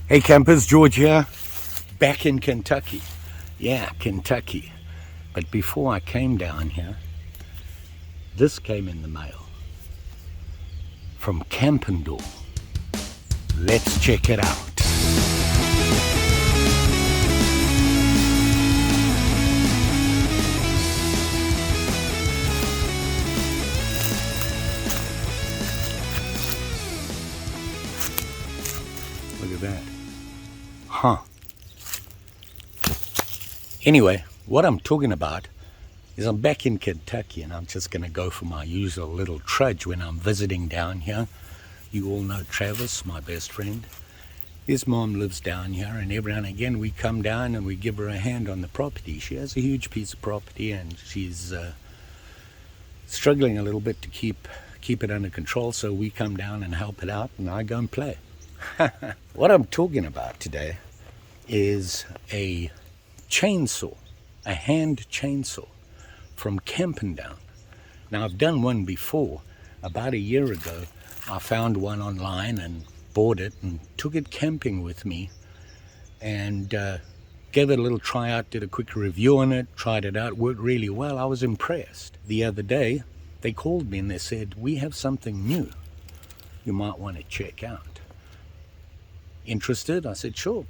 Hey campers, George here, back in Kentucky. Yeah, Kentucky. But before I came down here, this came in the mail from Campndoor. Let's check it out. Look at that. Huh. Anyway, what I'm talking about is I'm back in Kentucky and I'm just going to go for my usual little trudge when I'm visiting down here. You all know Travis, my best friend. His mom lives down here, and every now and again we come down and we give her a hand on the property. She has a huge piece of property and she's struggling a little bit to keep it under control, so we come down and help it out and I go and play. What I'm talking about today is a chainsaw, a hand chainsaw from Campndoor. Now I've done one before. About a year ago I found one online and bought it and took it camping with me and gave it a little try out, did a quick review on it, tried it out, worked really well. I was impressed. The other day they called me and they said, we have something new you might want to check out. Interested? I said, sure,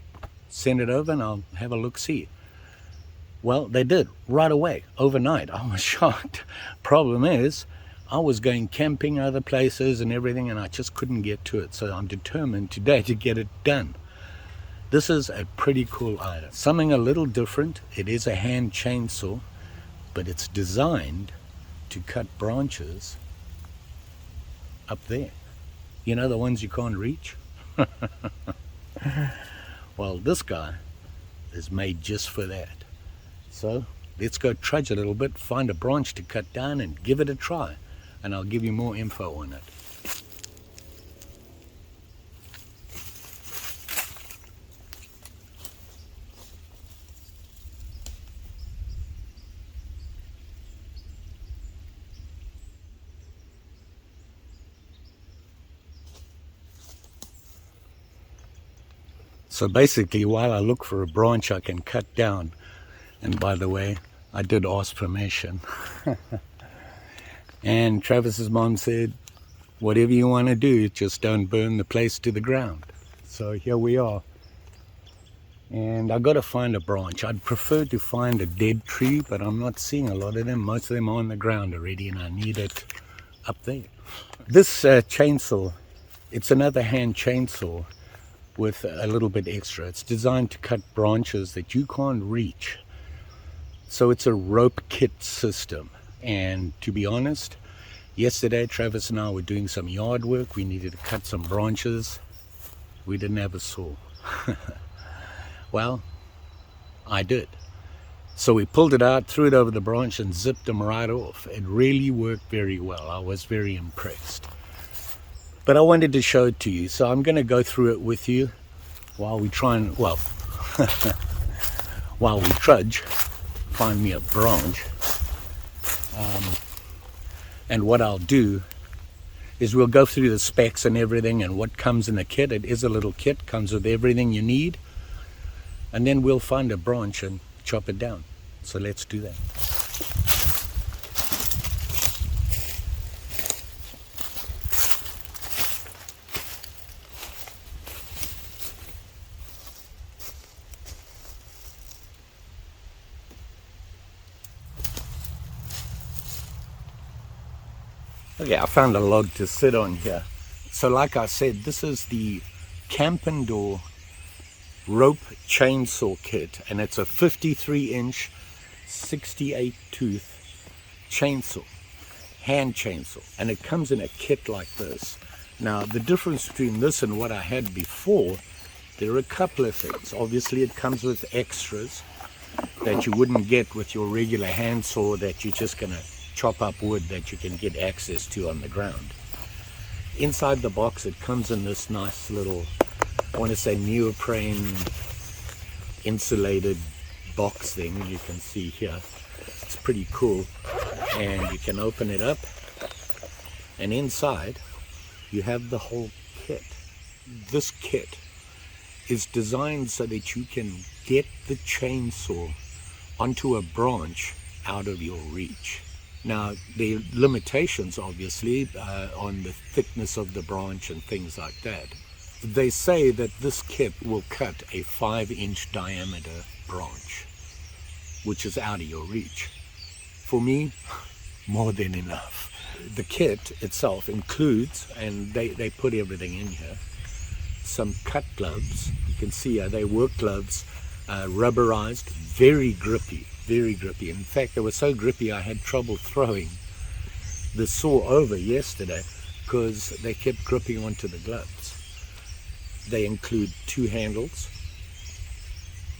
send it over and I'll have a look-see. Well, they did right away, overnight. I was shocked. Problem is, I was going camping other places and everything and I just couldn't get to it. So I'm determined today to get it done. This is a pretty cool item. Something a little different. It is a hand chainsaw, but it's designed to cut branches up there. You know, the ones you can't reach? Well, this guy is made just for that. So let's go trudge a little bit, find a branch to cut down and give it a try, and I'll give you more info on it. So basically, while I look for a branch I can cut down, and by the way, I did ask permission. And Travis's mom said, whatever you want to do, just don't burn the place to the ground. So here we are. And I got to find a branch. I'd prefer to find a dead tree, but I'm not seeing a lot of them. Most of them are on the ground already, and I need it up there. This chainsaw, it's another hand chainsaw with a little bit extra. It's designed to cut branches that you can't reach. So it's a rope kit system. And to be honest, yesterday Travis and I were doing some yard work. We needed to cut some branches. We didn't have a saw. Well, I did. So we pulled it out, threw it over the branch and zipped them right off. It really worked very well. I was very impressed. But I wanted to show it to you, so I'm going to go through it with you while we try and, well, while we trudge, find me a branch. And what I'll do is we'll go through the specs and everything and what comes in the kit. It is a little kit, comes with everything you need. And then we'll find a branch and chop it down. So let's do that. Okay, I found a log to sit on here. So like I said, this is the Campndoor rope chainsaw kit, and it's a 53-inch 68 tooth chainsaw, hand chainsaw, and it comes in a kit like this. Now the difference between this and what I had before, there are a couple of things. Obviously it comes with extras that you wouldn't get with your regular hand saw that you're just gonna chop up wood that you can get access to on the ground. Inside the box it comes in this nice little, I want to say neoprene insulated box thing you can see here. It's pretty cool, and you can open it up and inside you have the whole kit. This kit is designed so that you can get the chainsaw onto a branch out of your reach. Now, there are limitations, obviously, on the thickness of the branch and things like that. They say that this kit will cut a 5-inch diameter branch, which is out of your reach. For me, more than enough. The kit itself includes, and they put everything in here, some cut gloves. You can see they work gloves, rubberized, very grippy. Very grippy. In fact, they were so grippy I had trouble throwing the saw over yesterday because they kept gripping onto the gloves. They include 2 handles.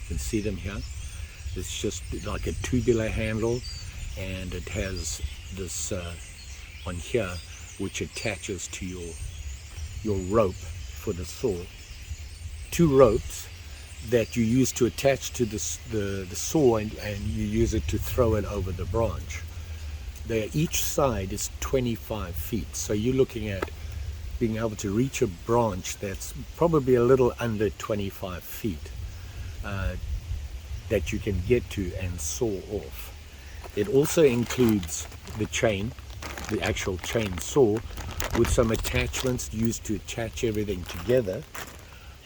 You can see them here. It's just like a tubular handle, and it has this on here which attaches to your rope for the saw. 2 ropes that you use to attach to the saw, and you use it to throw it over the branch. Each side is 25 feet, so you're looking at being able to reach a branch that's probably a little under 25 feet that you can get to and saw off. It also includes the chain, the actual chain saw, with some attachments used to attach everything together.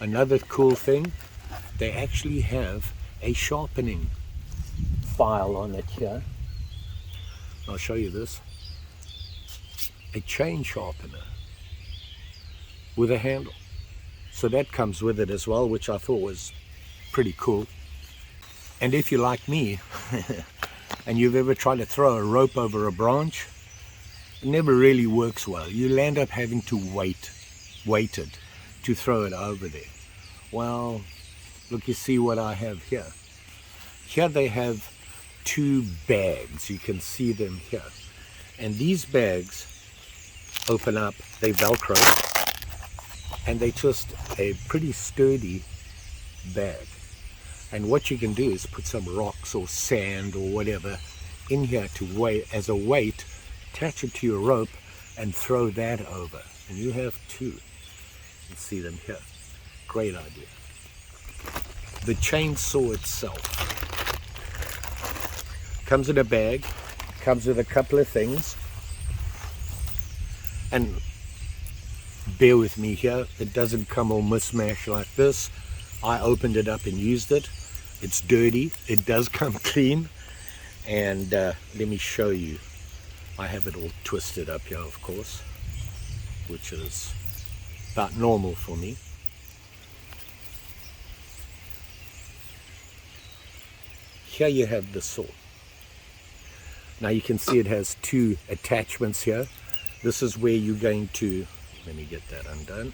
Another cool thing, they actually have a sharpening file on it here. I'll show you this. A chain sharpener with a handle. So that comes with it as well, which I thought was pretty cool. And if you're like me, and you've ever tried to throw a rope over a branch, it never really works well. You'll end up having to wait it to throw it over there. Well, look, you see what I have here. Here they have 2 bags. You can see them here. And these bags open up, they Velcro, and they just a pretty sturdy bag. And what you can do is put some rocks or sand or whatever in here to weigh as a weight, attach it to your rope, and throw that over. And you have 2. You can see them here. Great idea. The chainsaw itself comes in a bag, comes with a couple of things, and bear with me here, it doesn't come all mismatched like this. I opened it up and used it. It's dirty, it does come clean, and let me show you. I have it all twisted up here, of course, which is about normal for me. Here you have the saw. Now you can see it has 2 attachments here. This is where you're going to, let me get that undone,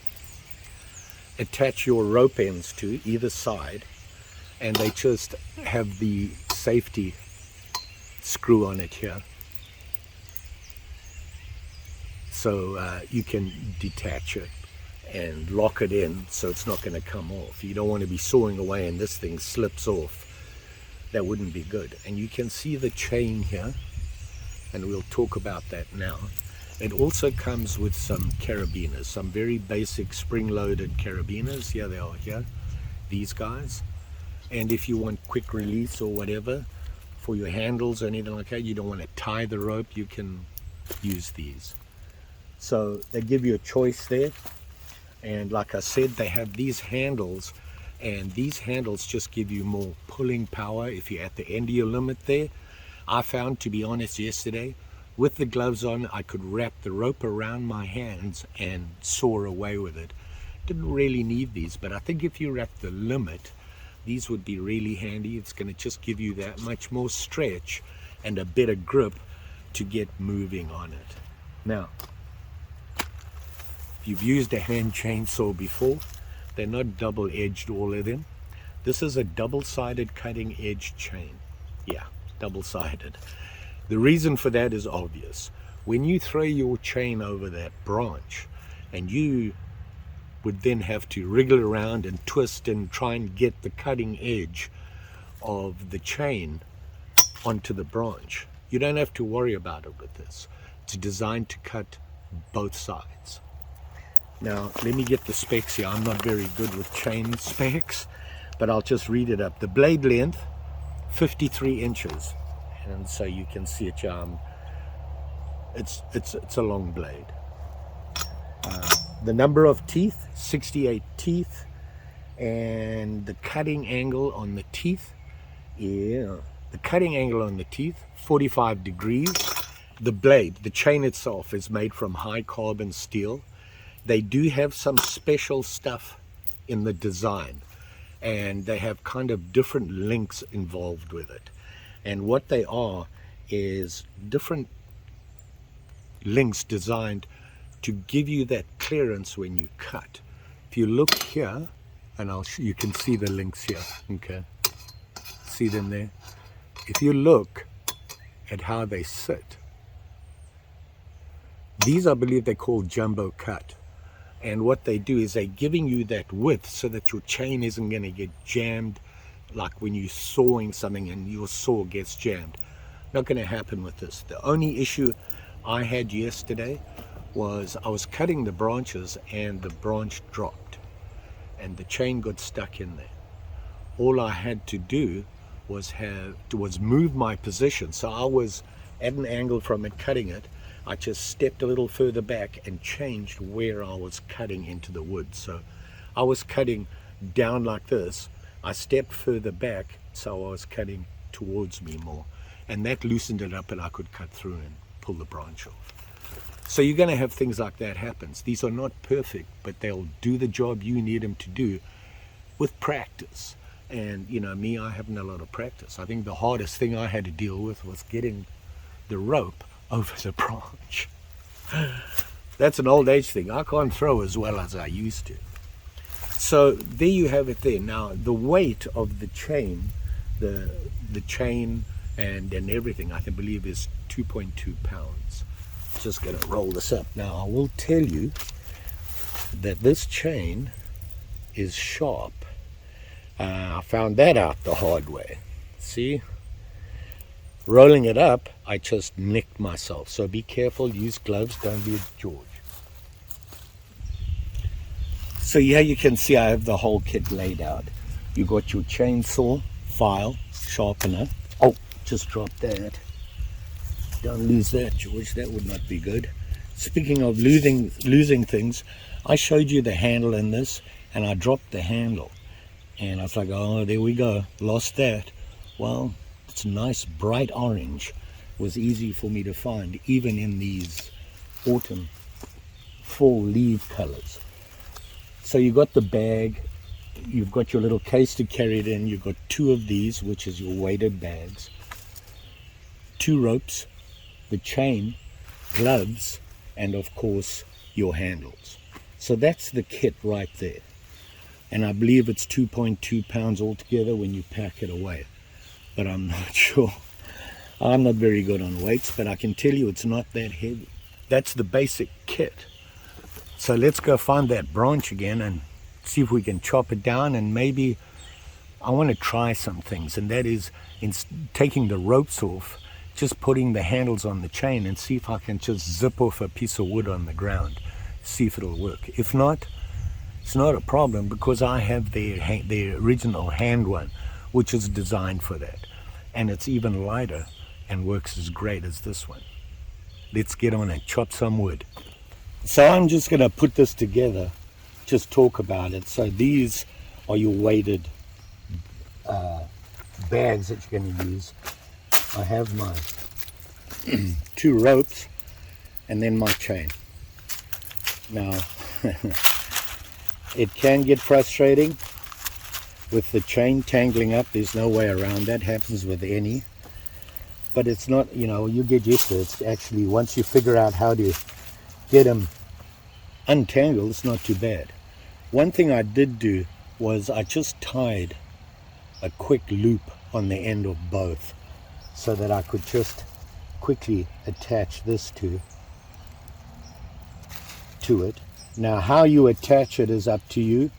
attach your rope ends to either side, and they just have the safety screw on it here. So you can detach it and lock it in so it's not going to come off. You don't want to be sawing away and this thing slips off. That wouldn't be good. And you can see the chain here, and we'll talk about that now. It also comes with some carabiners, some very basic spring-loaded carabiners. Here they are here, these guys. And if you want quick release or whatever for your handles or anything like that, you don't want to tie the rope, you can use these. So they give you a choice there. And like I said, they have these handles, and these handles just give you more pulling power if you're at the end of your limit there. I found, to be honest, yesterday, with the gloves on, I could wrap the rope around my hands and saw away with it. Didn't really need these, but I think if you're at the limit, these would be really handy. It's going to just give you that much more stretch and a better grip to get moving on it. Now, if you've used a hand chainsaw before, they're not double-edged, all of them. This is a double-sided cutting edge chain. Yeah, double-sided. The reason for that is obvious. When you throw your chain over that branch, and you would then have to wriggle around and twist and try and get the cutting edge of the chain onto the branch, you don't have to worry about it with this. It's designed to cut both sides. Now, let me get the specs here. I'm not very good with chain specs, but I'll just read it up. The blade length, 53 inches. And so you can see it, it's a long blade. The number of teeth, 68 teeth. And the cutting angle on the teeth, the cutting angle on the teeth, 45 degrees. The blade, the chain itself, is made from high carbon steel. They do have some special stuff in the design, and they have kind of different links involved with it. And what they are is different links designed to give you that clearance when you cut. If you look here, and you can see the links here, okay? See them there? If you look at how they sit, these I believe they're called jumbo cut. And what they do is they're giving you that width so that your chain isn't going to get jammed, like when you're sawing something and your saw gets jammed. Not going to happen with this. The only issue I had yesterday was I was cutting the branches and the branch dropped and the chain got stuck in there. All I had to do was move my position. So I was at an angle from it, cutting it. I just stepped a little further back and changed where I was cutting into the wood. So I was cutting down like this. I stepped further back, so I was cutting towards me more. And that loosened it up and I could cut through and pull the branch off. So you're going to have things like that happen. These are not perfect, but they'll do the job you need them to do with practice. And you know me, I haven't a lot of practice. I think the hardest thing I had to deal with was getting the rope over the branch. That's an old age thing. I can't throw as well as I used to. So there you have it there. Now the weight of the chain, the chain and everything, I believe is 2.2 pounds. Just going to roll this up. Now I will tell you that this chain is sharp. I found that out the hard way. See? Rolling it up, I just nicked myself. So be careful, use gloves, don't be a George. So here you can see I have the whole kit laid out. You got your chainsaw, file, sharpener. Oh, just dropped that. Don't lose that, George, that would not be good. Speaking of losing things, I showed you the handle in this, and I dropped the handle. And I was like, oh, there we go, lost that. Well, it's nice bright orange. It was easy for me to find, even in these autumn fall leaf colors. So you got the bag, you've got your little case to carry it in, you've got 2 of these, which is your weighted bags, 2 ropes, the chain, gloves, and of course your handles. So that's the kit right there. And I believe it's 2.2 pounds altogether when you pack it away. But I'm not sure. I'm not very good on weights, but I can tell you it's not that heavy. That's the basic kit. So let's go find that branch again and see if we can chop it down. And maybe I want to try some things, and that is in taking the ropes off, just putting the handles on the chain and see if I can just zip off a piece of wood on the ground, see if it'll work. If not, it's not a problem, because I have the original hand one, which is designed for that. And it's even lighter and works as great as this one. Let's get on and chop some wood. So I'm just going to put this together, just talk about it. So these are your weighted bags that you're going to use. I have my 2 ropes and then my chain. Now, it can get frustrating with the chain tangling up. There's no way around that. Happens with any. But it's not, you know, you get used to it. It's actually, once you figure out how to get them untangled, it's not too bad. One thing I did do was I just tied a quick loop on the end of both so that I could just quickly attach this to it. Now how you attach it is up to you.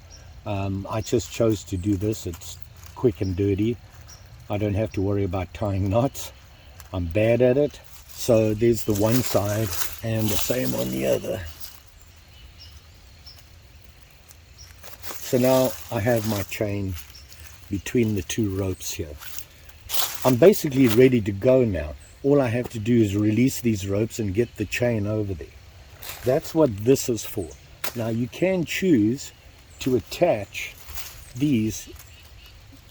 I just chose to do this. It's quick and dirty. I don't have to worry about tying knots. I'm bad at it. So there's the one side and the same on the other. So now I have my chain between the two ropes here. I'm basically ready to go now. All I have to do is release these ropes and get the chain over there. That's what this is for. Now you can choose to attach these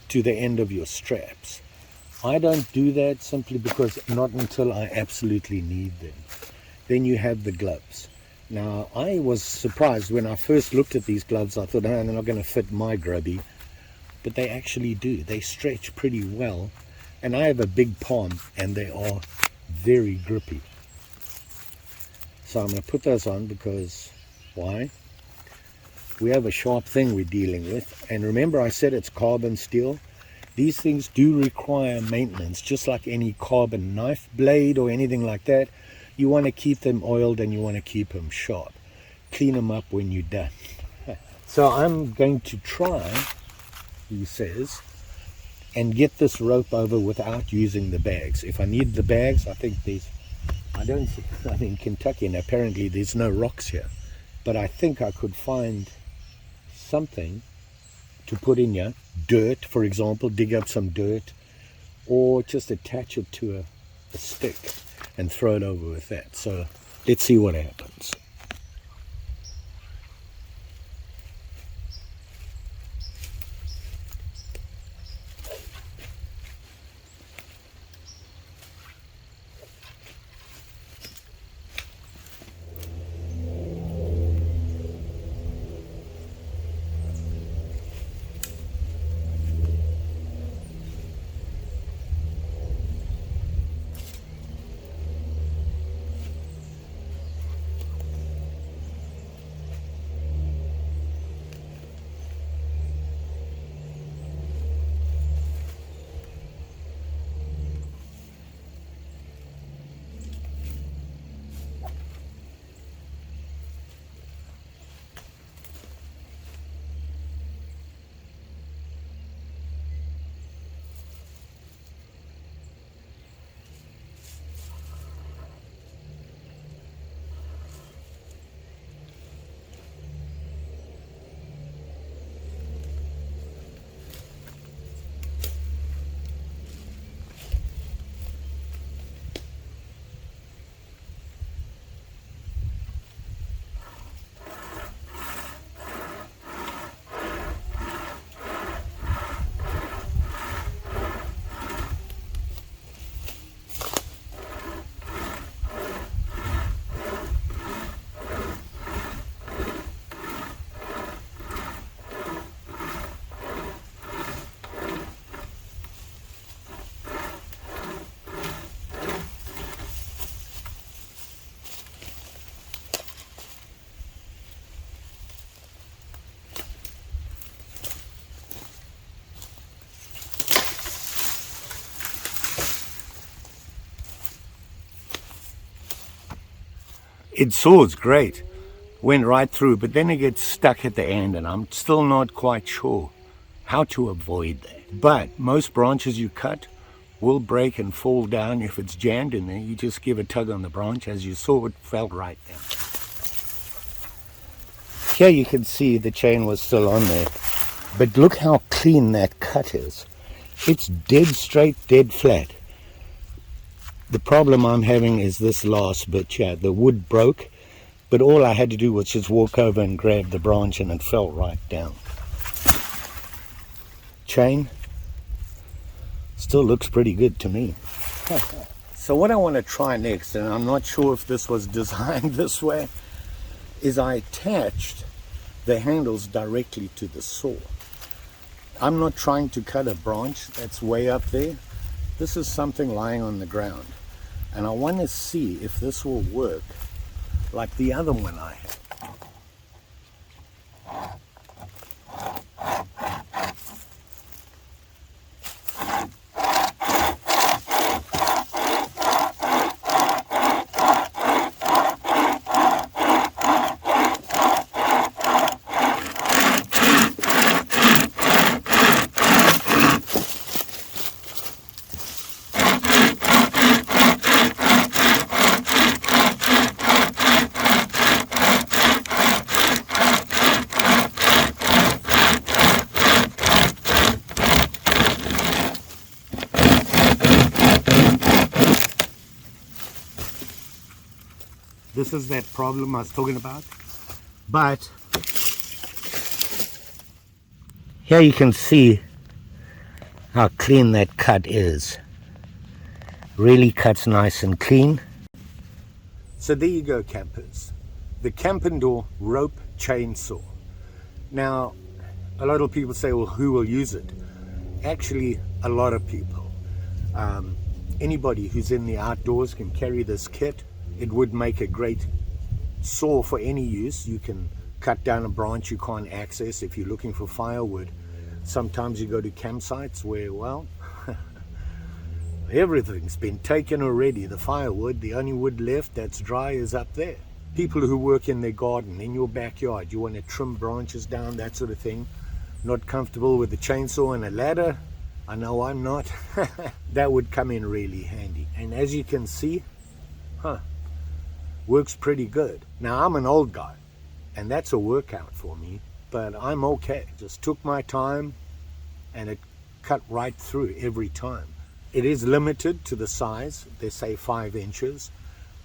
to the end of your straps. I don't do that simply because not until I absolutely need them. Then you have the gloves. Now I was surprised when I first looked at these gloves. I thought, oh, they're not going to fit my grubby, but they actually do. They stretch pretty well, and I have a big palm and they are very grippy. So I'm going to put those on because why? We have a sharp thing we're dealing with, and remember I said it's carbon steel. These things do require maintenance, just like any carbon knife blade or anything like that. You want to keep them oiled and you want to keep them sharp. Clean them up when you're done. So I'm going to try, he says, and get this rope over without using the bags. If I need the bags, I think I'm in Kentucky and apparently there's no rocks here. But I think I could find something to put in here. Dirt, for example, dig up some dirt, or just attach it to a stick and throw it over with that. So let's see what happens. It saws great, went right through, but then it gets stuck at the end, and I'm still not quite sure how to avoid that. But most branches you cut will break and fall down. If it's jammed in there, you just give a tug on the branch. As you saw, it fell right down. Here you can see the chain was still on there, but look how clean that cut is. It's dead straight, dead flat. The problem I'm having is this last bit here. The wood broke, but all I had to do was just walk over and grab the branch and it fell right down. Chain still looks pretty good to me. So what I want to try next, and I'm not sure if this was designed this way, is I attached the handles directly to the saw. I'm not trying to cut a branch that's way up there. This is something lying on the ground, and I want to see if this will work like the other one I had. This is that problem I was talking about. But here you can see how clean that cut is. Really cuts nice and clean. So there you go, campers. The Campndoor rope chainsaw. Now, a lot of people say, well, who will use it? Actually, a lot of people. Anybody who's in the outdoors can carry this kit. It would make a great saw for any use. You can cut down a branch you can't access if you're looking for firewood. Sometimes you go to campsites where, well, everything's been taken already. The firewood, the only wood left that's dry is up there. People who work in their garden, in your backyard, you want to trim branches down, that sort of thing. Not comfortable with a chainsaw and a ladder? I know I'm not. That would come in really handy. And as you can see, works pretty good. Now, I'm an old guy, and that's a workout for me, but I'm okay. Just took my time, and it cut right through every time. It is limited to the size. They say 5 inches.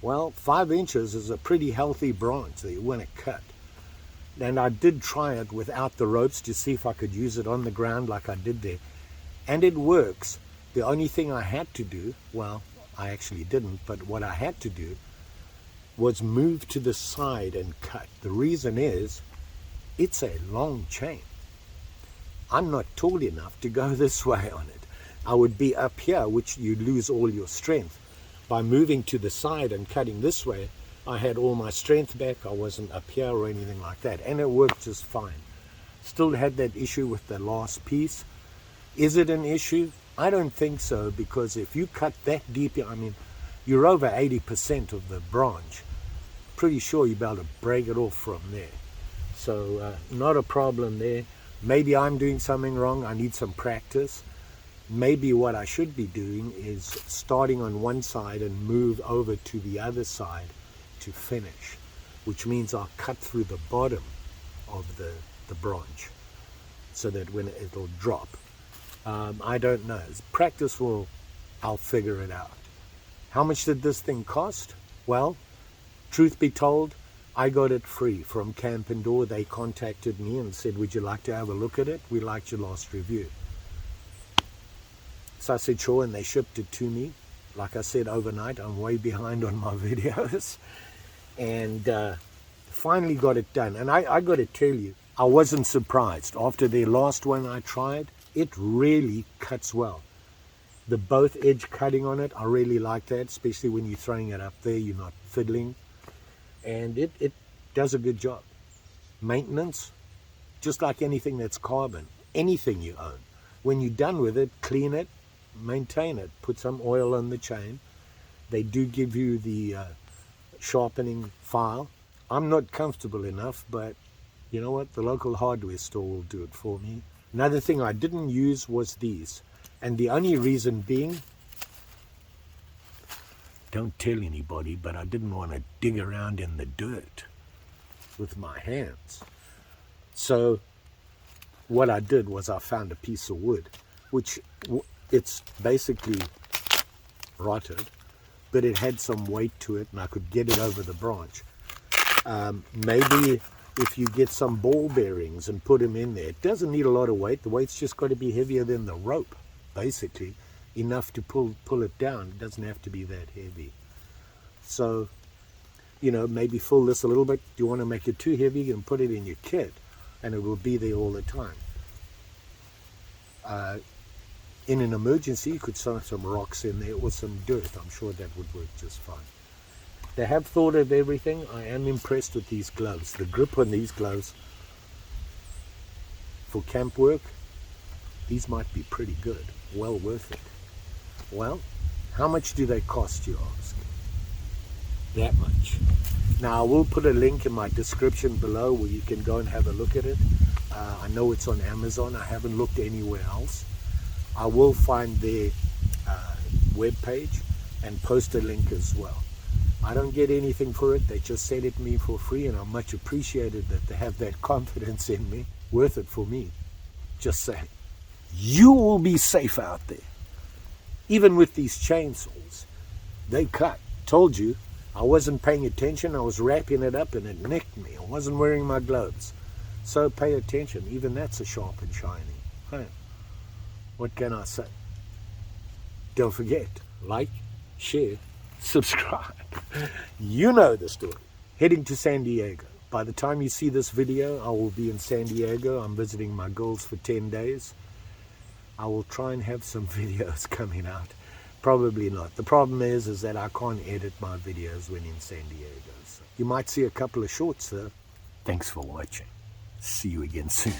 Well, 5 inches is a pretty healthy branch that you want to cut. And I did try it without the ropes to see if I could use it on the ground like I did there. And it works. The only thing I had to do, well, I actually didn't, but what I had to do was move to the side and cut. The reason is, it's a long chain. I'm not tall enough to go this way on it. I would be up here, which you lose all your strength. By moving to the side and cutting this way, I had all my strength back. I wasn't up here or anything like that, and it worked just fine. Still had that issue with the last piece. Is it an issue? I don't think so, because if you cut that deep, I mean, you're over 80% of the branch. Pretty sure you'll be able to break it off from there. So not a problem there. Maybe I'm doing something wrong. I need some practice. Maybe what I should be doing is starting on one side and move over to the other side to finish, which means I'll cut through the bottom of the branch so that when it'll drop. I don't know. Practice I'll figure it out. How much did this thing cost? Well, truth be told, I got it free from Campndoor. They contacted me and said, would you like to have a look at it? We liked your last review. So I said, sure, and they shipped it to me. Like I said, overnight. I'm way behind on my videos. And finally got it done. And I got to tell you, I wasn't surprised. After the last one I tried, it really cuts well. The both edge cutting on it, I really like that, especially when you're throwing it up there, you're not fiddling. And it does a good job. Maintenance, just like anything that's carbon, anything you own. When you're done with it, clean it, maintain it, put some oil on the chain. They do give you the sharpening file. I'm not comfortable enough, but you know what? The local hardware store will do it for me. Another thing I didn't use was these. And the only reason being, don't tell anybody, but I didn't want to dig around in the dirt with my hands. So what I did was I found a piece of wood, which it's basically rotted, but it had some weight to it and I could get it over the branch. Maybe if you get some ball bearings and put them in there, it doesn't need a lot of weight. The weight's just got to be heavier than the rope, basically, enough to pull it down. It doesn't have to be that heavy. So, you know, maybe fill this a little bit. Do you want to make it too heavy? You can put it in your kit and it will be there all the time. In an emergency, you could throw some rocks in there or some dirt. I'm sure that would work just fine. They have thought of everything. I am impressed with these gloves. The grip on these gloves for camp work, these might be pretty good. Well worth it. Well, how much do they cost, you ask? That much. Now, I will put a link in my description below where you can go and have a look at it. I know it's on Amazon. I haven't looked anywhere else. I will find their webpage and post a link as well. I don't get anything for it. They just send it to me for free, and I'm much appreciated that they have that confidence in me. Worth it for me. Just saying. You will be safe out there. Even with these chainsaws. They cut. Told you. I wasn't paying attention. I was wrapping it up and it nicked me. I wasn't wearing my gloves. So pay attention. Even that's a sharp and shiny. Hey, what can I say? Don't forget, like, share, subscribe. You know the story. Heading to San Diego. By the time you see this video, I will be in San Diego. I'm visiting my girls for 10 days. I will try and have some videos coming out. Probably not. The problem is that I can't edit my videos when in San Diego. So you might see a couple of shorts though. Thanks for watching. See you again soon.